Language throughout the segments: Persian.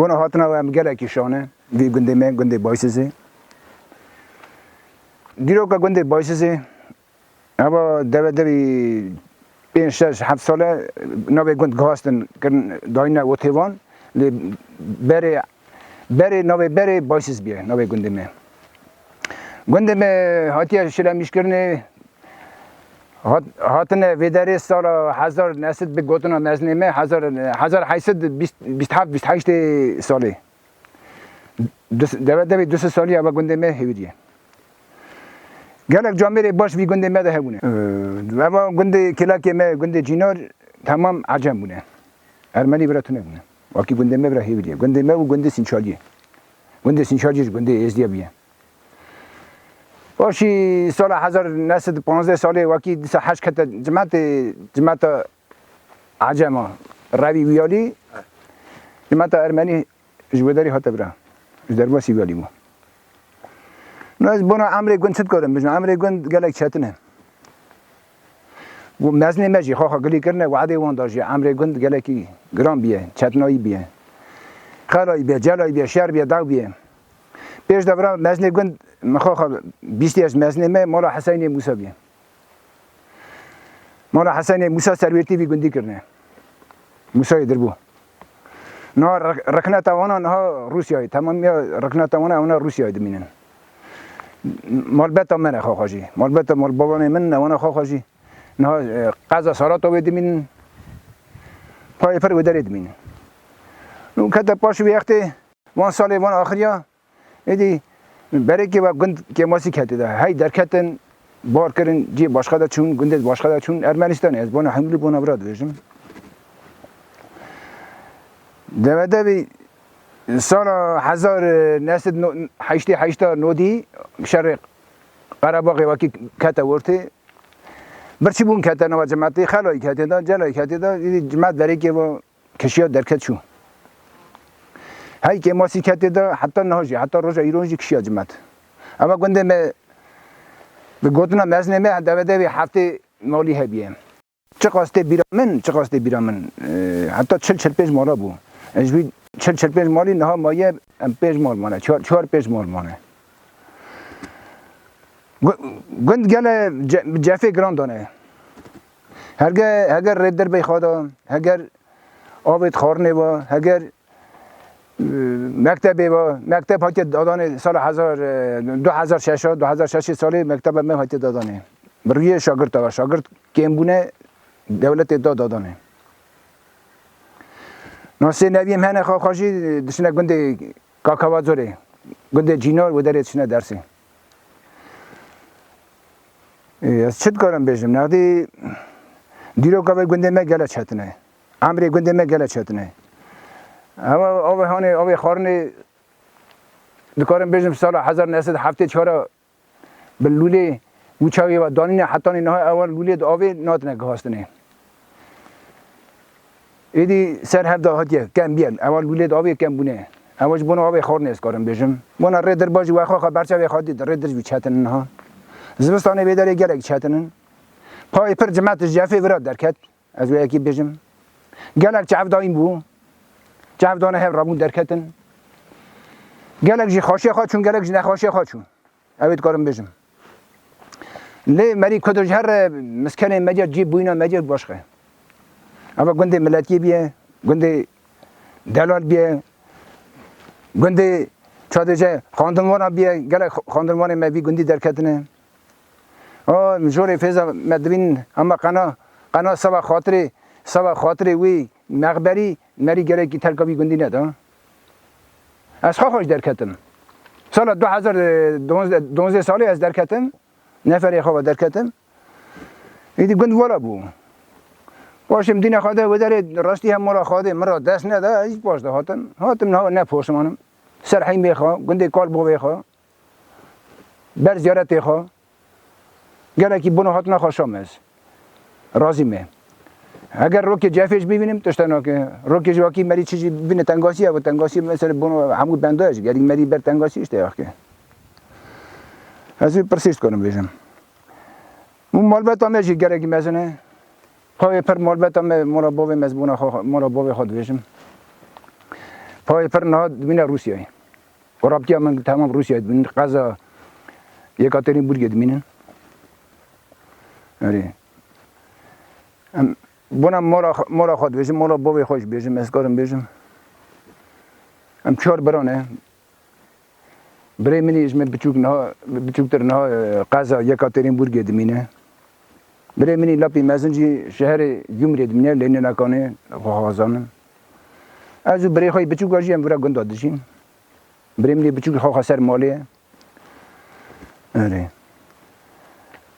بنا هاتنا و هم گله کشانه وی گنده من گنده بایسیزه دیرو که گنده بایسیزه اما دوی 5-6-7 ساله نوی گند گاستن کن داینه و تیوان بره نوی بره بایسیز بیه نوی گنده من گنده من هاتیه شلمیش کرنه هاتنه ویداری سال 1000 نسد به گوتنا مزنیمه 1828 ساله دوی 2 سالی اما گنده من هیویدیه گلک جامعه باش وی گنده مده هونه اما گنده کلاکی ما گنده جینار تمام عجم بونه ارمنی براتونه بونه واقعی گنده ما برا هیویدیه گنده ما و گنده سینچالیه گنده ازدیا بیه باشی سال 1915 ساله واقعی 8 کت جماعت عجمه روی ویالی جماعت ارمنی جوداری هات برا درباسی ویالی بو ناز بنا عمري كنت تذكرهم بجمع عمري كنت قال لك شاتنا ومازني ماجي خاخا قال لي كرنا وعادي وان داجي عمري كنت قال لك جرام بيه شاتناي بيه خالاي بيه جالاي بيه شار بيه داو بيه بيش دبرا مازني كنت مخاخا 20 مازني ما مولا حسيني موسى بيه مولا حسيني موسى سرويتي في كنتي كرنا موسى يدربو نهار ركنا توانا نها روسيا تمام ركنا توانا اونا روسيا دمينن مال بتا منه خواهجی مال بتا مال بابا من وانا خواهجی نه قضا سرات و بدمین پای پر ودارید مین نو کتا پاش وقتی وان سال وان آخریا ایدی برای که گند که ماسی کتی ده های درکتن بار کردن جی باشخدا چون گنده باشخدا چون ارمنستان از بنا حملی بنا براد ویژم دوده بی سال 1908 نودی شرق قرباغ وکی کتا ورته برچی بون کتا نوا جماعتی خلای کتی دا جلای کتی دا جماعت برای که و کشیات درکت شو هایی که ماسی کتی دا حتی نهاجی حتی روژا ایرونجی کشیات جماعت اما گنده به گوتنا مزنه می دوده بی هفته مالی هبیم چه قاسته بیرامن حتی 40-45 مالا بو اجبی 40-45 مالی نه مایه 5 مال مانه 4-5 مال مانه گند گله جفه گراندانه هرگر ردر بی خوادا هرگر آبت خارنه با هرگر مکتب هاتی دادانه سال 2006 سالی مکتب من هاتی دادانه بروی شاگرد کم بونه دولت دادانه ناسی نویم هنه خواهی دشنه گنده کاکاوازوره گنده جینار و داره دشنه درسی از چت کارم بیشم نقدی دیرو کاوی گنده ما گله چتنه عمری گنده ما گله چتنه اما آوی خارنه دکارم بیشم سال 1974 بلوله وچاوی و دانینه حتی نه اول لوله آوی ناتنه گهاستنه ایدی سر هفته هاتیه کم بیل اول ولید آبی کم بونه اولش بونه آبی خور نیست کارم بیشم بونه ردر باجی و خواهد برچه وی خواهدید ردرش بی چتنن ها زمستانه بیداری گلک چتنن پای پر جماعتش جفه وراد درکت از وی اکی بیشم گلک چه هفته این بو چه هفته نه رابون درکتن گلک جی خاشی خواه چون گلک جی نخاشی خواه چون اوید کارم بیشم لی مری کدرج هر مسکنه مجر جیب بوینا مجر باشخه اما گنده ملتی بیه گنده دلال بیه گنده چادرجه خاندنوان بیه گله خاندنوان ما بی گندی درکتنه جور فیضا مدبین اما قنا سوا خاطر وی مغبری مری گره کی ترکابی گندی نده از خوش درکتم سال 2012 سالی از درکتم نفری خواه درکتم ایدی گند والا بو باشم دین خواده و داره راستی هم مرا خواده مرا دست نده هیچ باش ده هاتم نه پوشمانم سرحیم بخوا گنده کال بو بخوا بر زیارت بخوا گله کی بنو هات نخواشم است راضی می اگر روک جفش ببینیم تشتنا که روک جواکی مری چیزی ببینه تنگاسی و تنگاسی مثلا بنو همون بنداش یعنی مری بر تنگاسی است که از پرسیست کنم بیشم اون مال بتا میشه گره کی مثلا پای پر مال بتا مرا باو مزبون مرا باو خود بیشم پای پر نهاد بین روسیه و رابطه من تمام روسیه بین غزه یکاترینبورگ بینن آره بنا مورا خود بیشم مورا بابی خوش بیشم اسکارم بیشم چهار برانه برای منی اسم بچوک تر نه غزه یکاترینبورگ دمینه برای منی لاپی مزنجی شهر جمهوری دمینه لینه نکانه خواهزانم از برای خواهی بچوک آجی هم برای گند دادشیم برای منی بچوک خواه سر مالیه آره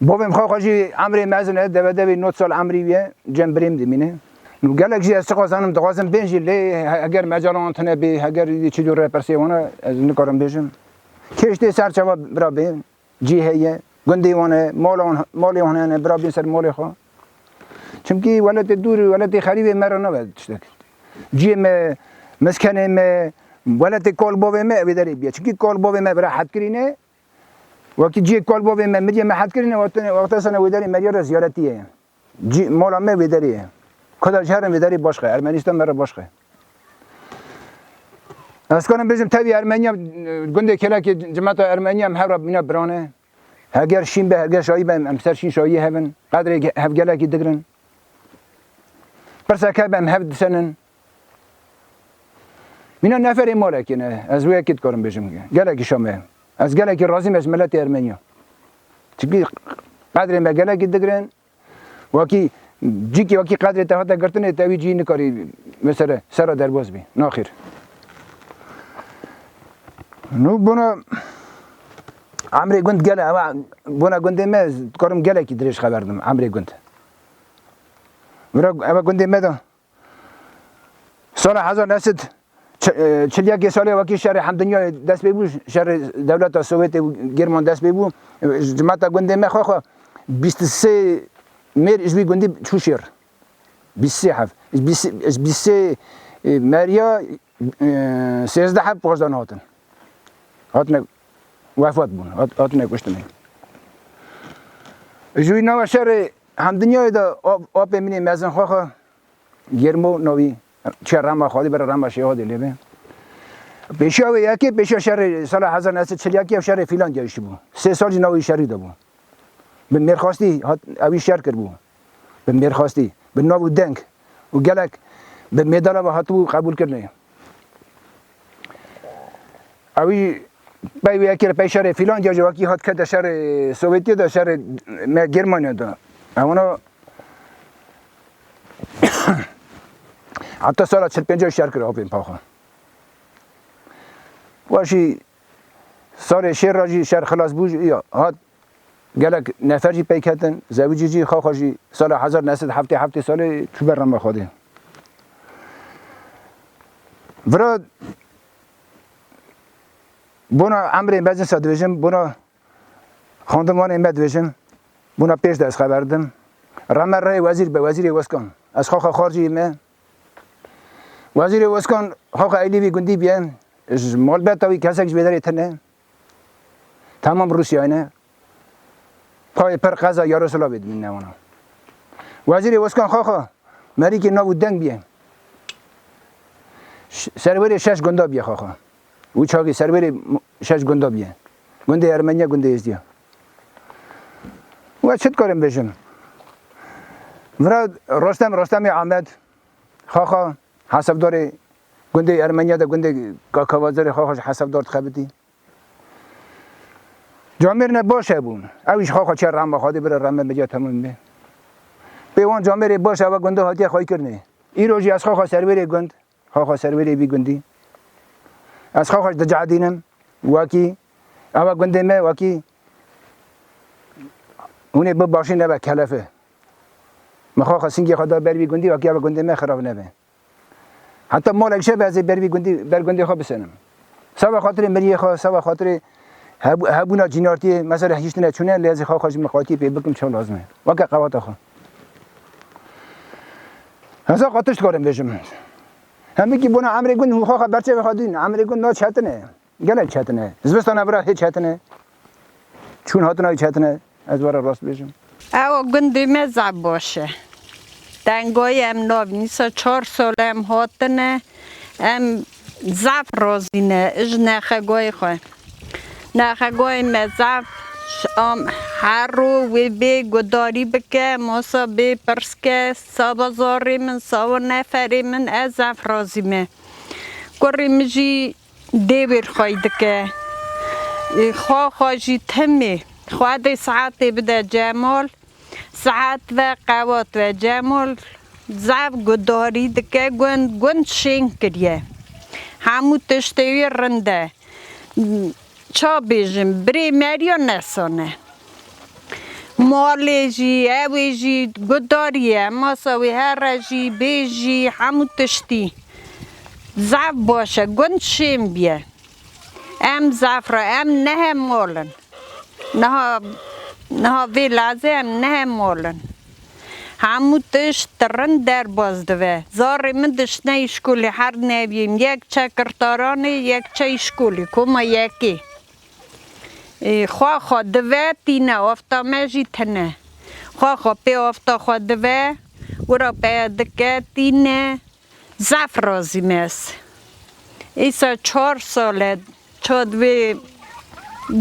بابم خواه آجی عمری مزنه دوی 9 سال عمری بیه جنب بریم دمینه نو گلک جی از قازانم دقازم بینجی لی اگر مجالان تنه بی اگر چی جور پرسیوانه از نکارم بیشم کشتی سر چوا برا بین جی هیه گندی وانه مالی وانه برا بین سر مالی خواه چمکی ولد دور ولد خریبه مرا نبود تشتک جی مسکنه ولد کال باوه ما بداری بیا چمکی کال باوه ما برا حد کرینه وقتی جی کال باوه ما مدی ما حد کرینه وقتا سنه وداری مریار زیارتیه جی مالا ما بداریه کدر شهرم بداری باشخه ارمنستان مرا باشخه از کنم بیشتر تابی ارمنیا گنده کلا که جماعت ارمنیا هم هر بینا برانه اگر شین به اگر شایی به امسر شین شایی هفن قدر هف گلا کی دگرن پرسا که به هف دسنن مینا نفر ماله کنه از وی اکید کارم بیشم گلا کی شامه از گلا کی رازیم از ملت ارمنیا چکی قدر ما گلا کی دگرن وکی جی کی وکی قدر تهاتا گرتنه تاوی جی نکاری مثلا سر درباز بی ناخیر نو بنا عمري قنت قال بنا قنت ما كرم قال كي دريش خبردم عمري قنت أما قنت ماذا صار حزر نسد چلیا که سالی وکی شهر حمدنیا دست بیبو شهر دولت سوویت گرمان دست بیبو جماعت گنده ما خو 23 میر اجبی گنده چوشیر 23 حف 23 مریا 13 حف پوزدان هاتن هاتن وفات بون هاتن کشتن جوی نو شهر حمدنیا دا آب منی مزن خو گرمو نوی چه رام خالی برای رام شهادی لیبه پیشاوی یکی پیشا شهر سال 1940 شهر فینلاندیا ایش بود 3 سال جنوی شهری دا بود به میرخواستی اوی شهر کرد بود به میرخواستی به نو دنگ و گلک به میدالا و هاتو قبول کرد اوی باید یکی پیش شهر فینلاندیا جواکی هات کرد شهر سوویتی دا شهر گرمانیا دا اونا حتی سال 45 شهر کرد آبیم پاخه واشی سال شهر راجی شهر خلاص بوج یا هات گلک نفرجی پیکتن زوجی جی خواهی سال 1977 سال چو برنامه خواده ورا بنا امر بعضی سادویشم بنا خاندمان امد دویشم بنا پیش دست خبردم رامر رای وزیر به وزیر واسکان از خاک خارجی ما وزیر واسکان خاک ایلی بی گندی بیان مال بتاوی کسکش بداری تنه تمام روسیه نه پای پر قضا یا رسول الله بدمین نمانا وزیر واسکان خاک مری که نبود دنگ بیان سرور 6 گندا بیا خاک او چاقی سرور 6 گندا بیان گنده ارمنیا گنده ازدیا و چت کارم بشم مراد رستم احمد خاخا حسابدار گنده ارمنیا دا گنده کاکوازر خاخا حسابدار خبتی جامر نه باشه بون اویش خاخا چه رام بخوادی بره رام مجا تمام به پیوان جامر باشه و گنده هاتی خواهی کرنه این روزی از خاخا سرور گند خاخا سرور بی گندی از خاخاش دجادینم واکی اوا گنده ما واکی اونه بباشی نبا کلفه مخاخ سینگی خدا بروی گندی واکی اوا گنده ما خراب نبه حتی مالک شب از بروی گندی بر گندی خواب بسنم سوا خاطر مریه خوا سوا خاطر هبونا جنارتی مثلا هیچ نه چونه لازم خاخاش مخاطی پی بکم چون لازمه واقع قوات خو هزا قاتش کارم بجم همی کی بنا عمر گند خاخ برچه بخادین عمر گند نا چتنه گله چتنه زبستان ابرا هیچ چتنه چون هاتنای چتنه از ورا راست بجم او گندی مزع باشه دنگای ام ناو نیسا 4 سال ام هاتنه ام زف روزینه اج نخگوی خواه نخگوی مزف هر رو وی بی گداری بکه موسا بی پرسکه سابازاری من ساو نفری من از زف روزیمه گری مجی دیویر خواهی دکه خواه جی تمی خواه ساعتی بده جمال ساعت و قوات و جمال زف گداری دکه گوند شین کریه همو تشتوی رنده چا بیجم بری مریا نسانه مالی جی اوی جی گداریه ماساوی هر جی بیجی همو تشتی زف باشه گند شیم بیه ام زف را ام نه مالن نه وی لازه ام نه مالن همو تشت رند در باز دوه زاری من دشت نه اشکولی هر نبیم یک چه کرتارانه یک چه اشکولی کما یکی خواه دوه تینه افتا مجی تنه خواه پی افتا خواه دوه ورا پی دکه تینه زف رازی میست ایسا 4 ساله چا دوی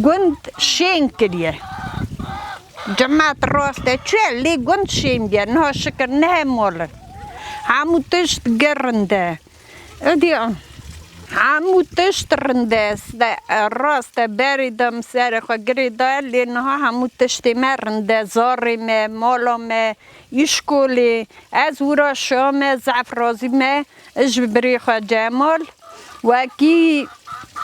گند شین کریه جماعت راسته چه لی گند شین بیه نه شکر نه مولن همو تشت گرنده همو تشت رنده راسته بریدم سر خو گریده لی نه همو تشتی مرنده زاری می مالا می ایشکولی از ورا شام زفرازی می اج بری خو جمال وکی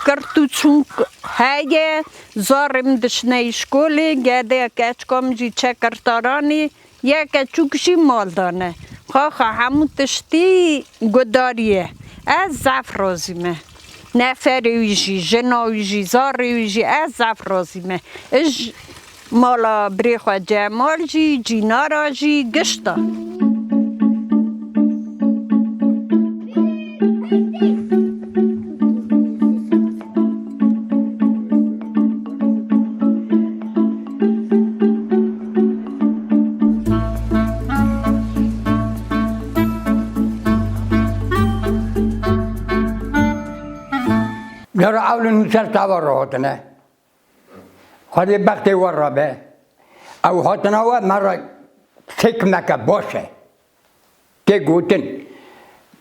کرتوچون هایه زارم دشنه ایشکولی گده کچکم جی چه کرتارانی یک چوکشی مال دانه خواه همون تشتی گداریه از زفرازیمه نفری ویجی جنا ویجی زاری ویجی از زفرازیمه اج مالا بری خواه جمال جی جینارا جی گشتا در اول نوشر تاور هاتنه خودی بختی ور را به او هاتنه و مرا سکمکه باشه که گوتن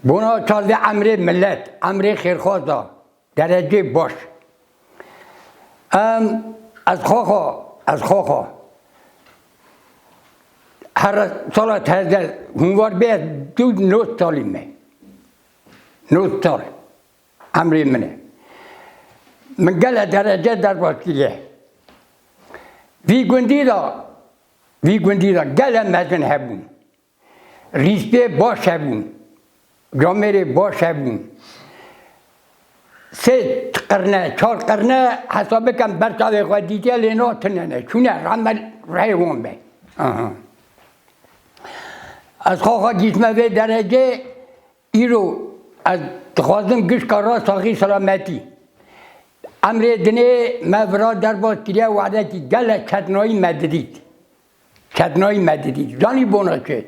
بنا چالده امر ملت امر خیرخواستا درجه باش از خواه هر سال تازه هنوار بیاد 9 سالیمه 9 سال امر منه من گله درجه در باستیه وی گندی دا گله مزن هبون ریسپه باش هبون جامعه باش هبون 3 قرنه 4 قرنه حسابه کم برتاوه خواهد دیگه لینا تننه چونه رمل ریوان به از خواه جسمه وی درجه ایرو از خوازم گش کارا ساقی سلامتی امر دنه مورا در باستیه وعده که گله چتنایی مددید زانی بونا چه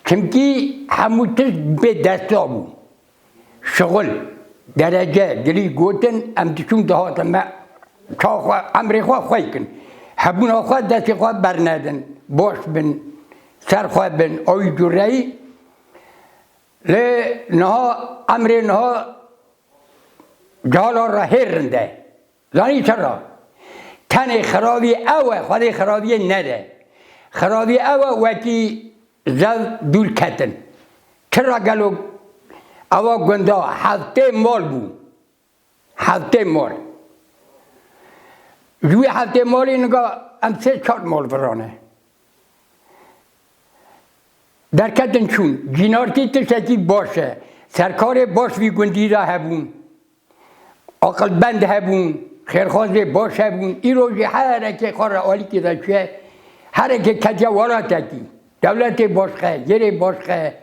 چمکی هموتش به دستا بود شغل درجه دلی گوتن امتشون دهاتن امر خواه خواهی کن هبون خواه دست خواه برندن باش بن سر خواه بن آی جوری لی نها امر نها جالا را هرنده زانی چرا تن خرابی اوه خواهی خرابی نده خرابی اوه وکی زو دول کتن چرا گلو اوه گنده 7 مال بود 7 مال جوی 7 مالی نگاه هم 3-4 مال برانه در کتن چون جینارتی تشکی باشه سرکار باش وی گندی را هبون عقل بند هبون خیرخواست باش هبون ای روزی هر که خور آلی که داشته هر که کتیا والا تکی دولت باشخه یری باشخه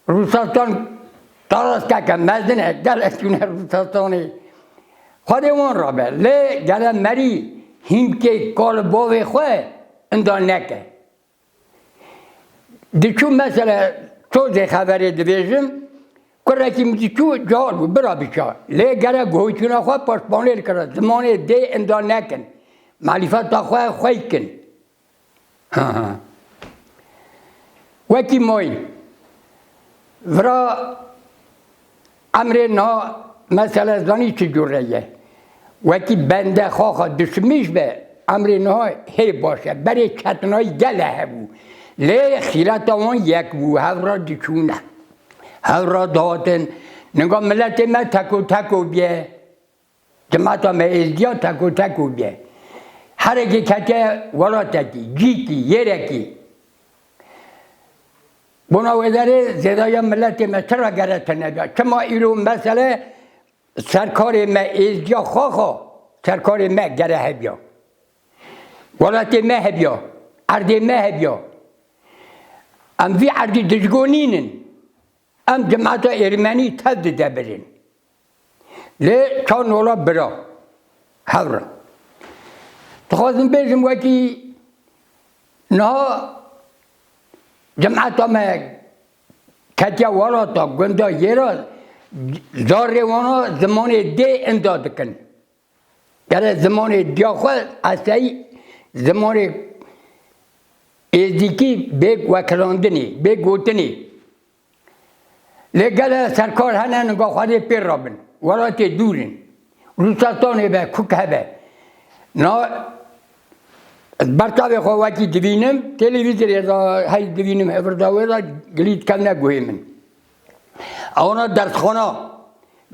روسستان تاراست که مزدنه دلشونه روسستانی خودمون را به لی گله مری هیم که کال باوی خواه اندان نکه دیچون مثلا توزه خبری دویجم کرکی میچو جار بود برا بیچا لی گره گویتونا خواه پشپانیل کرد زمانه دی اندار نکن معرفت خواه خواه کن وکی موی ورا امر نا مثلا زنی چجور ریه وکی بنده خواه دشمیش به امر نا هی باشه برای چتنای گله هبو لی خیرت آن یک بو هورا دچونه هورا دادن نگاه ملت ما تکو بیه جماعت ما ازدیا تکو بیه هر اگه کته ولاتکی جیکی یرکی بنا وداره زدایا ملت ما چرا گرت نبیا چما ایرو مثلا سرکار ما ازدیا خواه سرکار ما گره هبیا ولات ما هبیا عرض ما هبیا ام في عرض دجگونینن ام جماعت ارمنی تد دبرن لی چان ولا برا هورا تخواستم بیشم وکی نه جماعت ما کتیا ولا تا گندا یرا زاره وانا زمان دی انداد کن یعنی زمان دیا خود اصلی زمان ازدیکی بیگ وکلاندنی بیگ گوتنی لگل سرکار هنه نگاه خواهده پیر رابن ولات دورن روساتانه به کوک هبه نا برتاوی خواه وکی دوینم تلویزیون ازا های دوینم افرداوی ازا گلید کم نگوهی من اونا درسخانه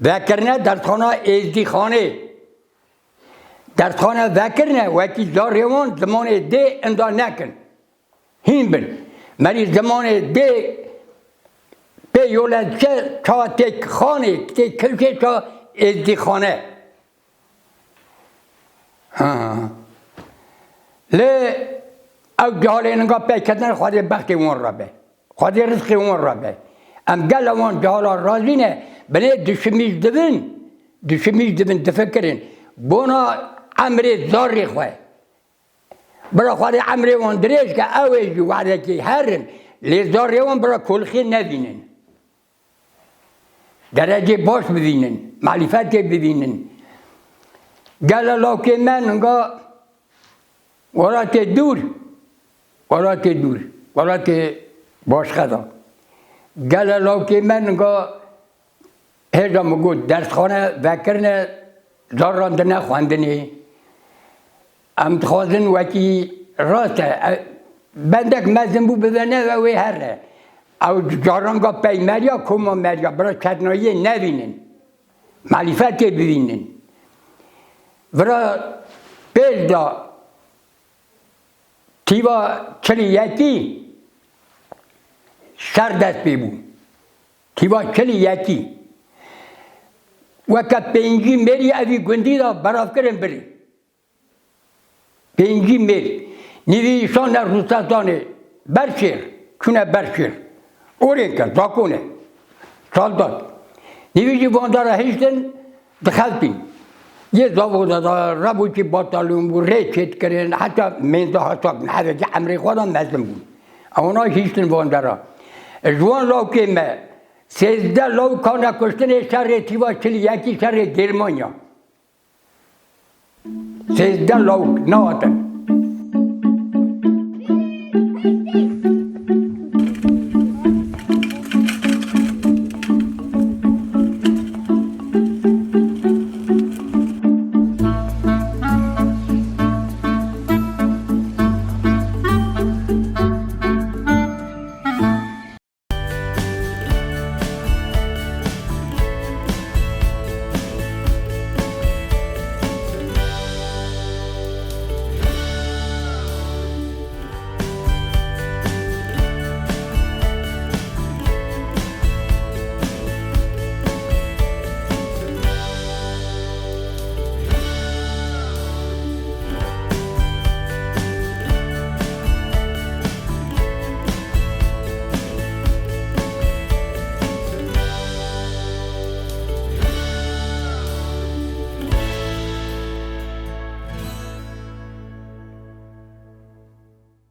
وکرنه درسخانه ازدی خانه درسخانه وکرنه وکی زاریوان زمان دی اندا نکن هین بن مری زمان دی به یولد چه تا تک خانه تک کلچه تا ازدی خانه لی او جهاله نگاه پیکتن خواهده بخت اون را به خواهده رزق اون را به ام گل اون جهاله رازی نه بله دشمیش دوین دفکرین بونا امر زاری خواه برا خواهده امر اون دریش که اوی جو وعده که هرن لی زاری اون برا کلخی نبینن درجه باش ببینن معرفت ببینن گل لاکه من نگاه ولات دور ولات باش خدا گل لاکه من نگاه هرگاه مگود درس خانه وکرنه زاراند نخواندنی ام تخوازن وکی راسته بندک مزن بو بزنه و وی هره او جارانگا پی مریا کما مریا برای چتنایی نبینن معرفت ببینن برای پیش دا تیوا چلی یکی سر دست ببو تیوا چلی یکی وکا پینجی میری اوی گندی دا براف کرن بری پینجی میری نیویشان در روستانه برشیر چونه برشیر اورین کرد داکونه سالداد نیویجی باندارا هیچتن دخلتین یه زاوه دادا ربوچی باتالون بود ریچت کردن حتی منده ها ساکن حتی که امری خودم مزدم بود اونا هیچتن باندارا جوان لاوکه ما 13 لاو کانه کشتن شهر تیوا 41 شهر گرمانیا 13 لاو نهاتن